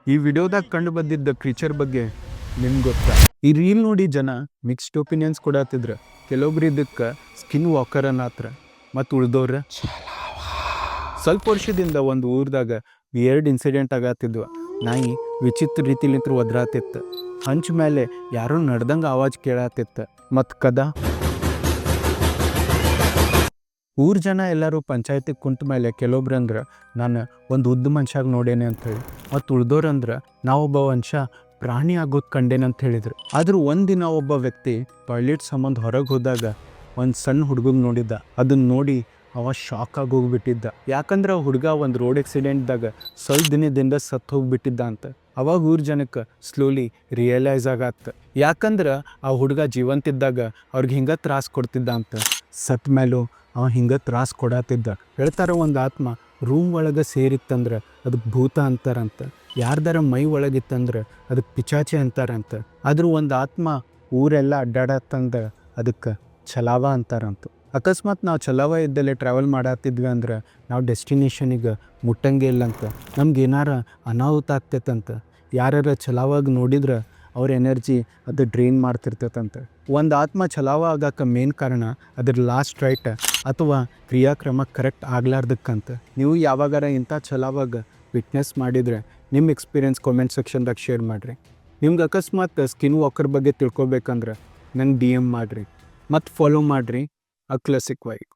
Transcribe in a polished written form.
ಈ ವಿಡಿಯೋದಾಗ ಕಂಡು ಬಂದಿದ್ದ ಕ್ರೀಚರ್ ಬಗ್ಗೆ ನಿಮ್ಗೆ ಗೊತ್ತಾ? ಈ ರೀಲ್ ನೋಡಿ ಜನ ಮಿಕ್ಸ್ಡ್ ಒಪಿನಿಯನ್ಸ್ ಕೊಡತ್ತಿದ್ರ. ಕೆಲವೊಬ್ರು ಇದಕ್ಕೆ ಸ್ಕಿನ್ ವಾಕರ್ ಅನ್ನತ್ರ, ಮತ್ತು ಉಳ್ದವ್ರ ಸ್ವಲ್ಪ ವರ್ಷದಿಂದ ಒಂದು ಊರ್ದಾಗ ವಿಯರ್ಡ್ ಇನ್ಸಿಡೆಂಟ್ ಆಗತ್ತಿದ್ವ. ನಾಯಿ ವಿಚಿತ್ರ ರೀತಿಲಿಂತ್ರ ಒದ್ರಾತಿತ್ತು. ಹಂಚ ಮೇಲೆ ಯಾರೋ ನಡ್ದಂಗೆ ಆವಾಜ್ ಕೇಳತ್ತಿತ್ತು. ಮತ್ತು ಊರ್ ಜನ ಎಲ್ಲರೂ ಪಂಚಾಯತಿಗೆ ಕುಂತ ಮೇಲೆ ಕೆಲವೊಬ್ರಂದ್ರೆ ನಾನು ಒಂದು ಉದ್ದ ಮನುಷ್ಯಾಗ ನೋಡೇನೆ ಅಂಥೇಳಿ, ಮತ್ತು ಉಳ್ದೋರಂದ್ರೆ ನಾವೊಬ್ಬ ಮನುಷ್ಯ ಪ್ರಾಣಿ ಆಗೋದು ಕಂಡೇನೆ ಅಂತ ಹೇಳಿದ್ರು. ಆದರೂ ಒಂದಿನ ಒಬ್ಬ ವ್ಯಕ್ತಿ ಟಾಯ್ಲೆಟ್ ಸಂಬಂಧ ಹೊರಗೆ ಹೋದಾಗ ಒಂದು ಸಣ್ಣ ಹುಡುಗಗೆ ನೋಡಿದ್ದ. ಅದನ್ನು ನೋಡಿ ಅವ ಶಾಕ್ ಆಗಿ ಹೋಗ್ಬಿಟ್ಟಿದ್ದ. ಯಾಕಂದ್ರೆ ಆ ಹುಡುಗ ಒಂದು ರೋಡ್ ಆಕ್ಸಿಡೆಂಟ್ದಾಗ ಸ್ವಲ್ಪ ದಿನದಿಂದ ಸತ್ತು ಹೋಗ್ಬಿಟ್ಟಿದ್ದ ಅಂತ. ಅವಾಗ ಊರ್ ಜನಕ್ಕೆ ಸ್ಲೋಲಿ ರಿಯಲೈಸ್ ಆಗತ್ತ. ಯಾಕಂದ್ರೆ ಆ ಹುಡುಗ ಜೀವಂತಿದ್ದಾಗ ಅವ್ರಿಗೆ ಹಿಂಗೆ ತ್ರಾಸ ಕೊಡ್ತಿದ್ದ ಅಂತ. ಸತ್ ಮೇಲೂ ಅವ ಹಿಂಗೆ ತ್ರಾಸ ಕೊಡತ್ತಿದ್ದ. ಹೇಳ್ತಾರೆ ಒಂದು ಆತ್ಮ ರೂಮ್ ಒಳಗೆ ಸೇರಿತ್ತಂದ್ರೆ ಅದಕ್ಕೆ ಭೂತ ಅಂತಾರಂತ. ಯಾರ್ದಾರ ಮೈ ಒಳಗಿತ್ತಂದ್ರೆ ಅದಕ್ಕೆ ಪಿಚಾಚಿ ಅಂತಾರಂತ. ಆದರೂ ಒಂದು ಆತ್ಮ ಊರೆಲ್ಲ ಅಡ್ಡಾಡತ್ತಂದ್ರೆ ಅದಕ್ಕೆ ಛಲಾವ ಅಂತಾರಂತ. ಅಕಸ್ಮಾತ್ ನಾವು ಛಲಾವ ಇದ್ದಲ್ಲೇ ಟ್ರಾವೆಲ್ ಮಾಡತ್ತಿದ್ವಿ ಅಂದ್ರೆ ನಾವು ಡೆಸ್ಟಿನೇಷನಿಗೆ ಮುಟ್ಟಂಗೆ ಇಲ್ಲಂತ. ನಮ್ಗೆ ಏನಾರ ಅನಾಹುತ ಆಗ್ತೈತಂತ. ಯಾರ್ಯಾರ ಛಲಾವಾಗಿ ನೋಡಿದ್ರೆ ಅವ್ರ ಎನರ್ಜಿ ಅದು ಡ್ರೈನ್ ಮಾಡ್ತಿರ್ತೈತಂತ. ಒಂದು ಆತ್ಮ ಛಲಾವ ಆಗಕ್ಕೆ ಮೇನ್ ಕಾರಣ ಅದ್ರ ಲಾಸ್ಟ್ ರೈಟ್ ಅಥವಾ ಕ್ರಿಯಾಕ್ರಮ ಕರೆಕ್ಟ್ ಆಗ್ಲಾರ್ದಕ್ಕಂತ. ನೀವು ಯಾವಾಗಾರ ಇಂಥ ಛಲಾವಾಗ ವಿಟ್ನೆಸ್ ಮಾಡಿದರೆ ನಿಮ್ಮ ಎಕ್ಸ್ಪೀರಿಯನ್ಸ್ ಕಾಮೆಂಟ್ ಸೆಕ್ಷನ್ದಾಗ ಶೇರ್ ಮಾಡಿರಿ. ನಿಮ್ಗೆ ಅಕಸ್ಮಾತ್ ಸ್ಕಿನ್ ವಾಕರ್ ಬಗ್ಗೆ ತಿಳ್ಕೊಬೇಕಂದ್ರೆ ನಂಗೆ DM ಮಾಡಿರಿ ಮತ್ತು ಫಾಲೋ ಮಾಡಿರಿ ಅ ಕ್ಲಾಸಿಕ್ ವೈಬ್.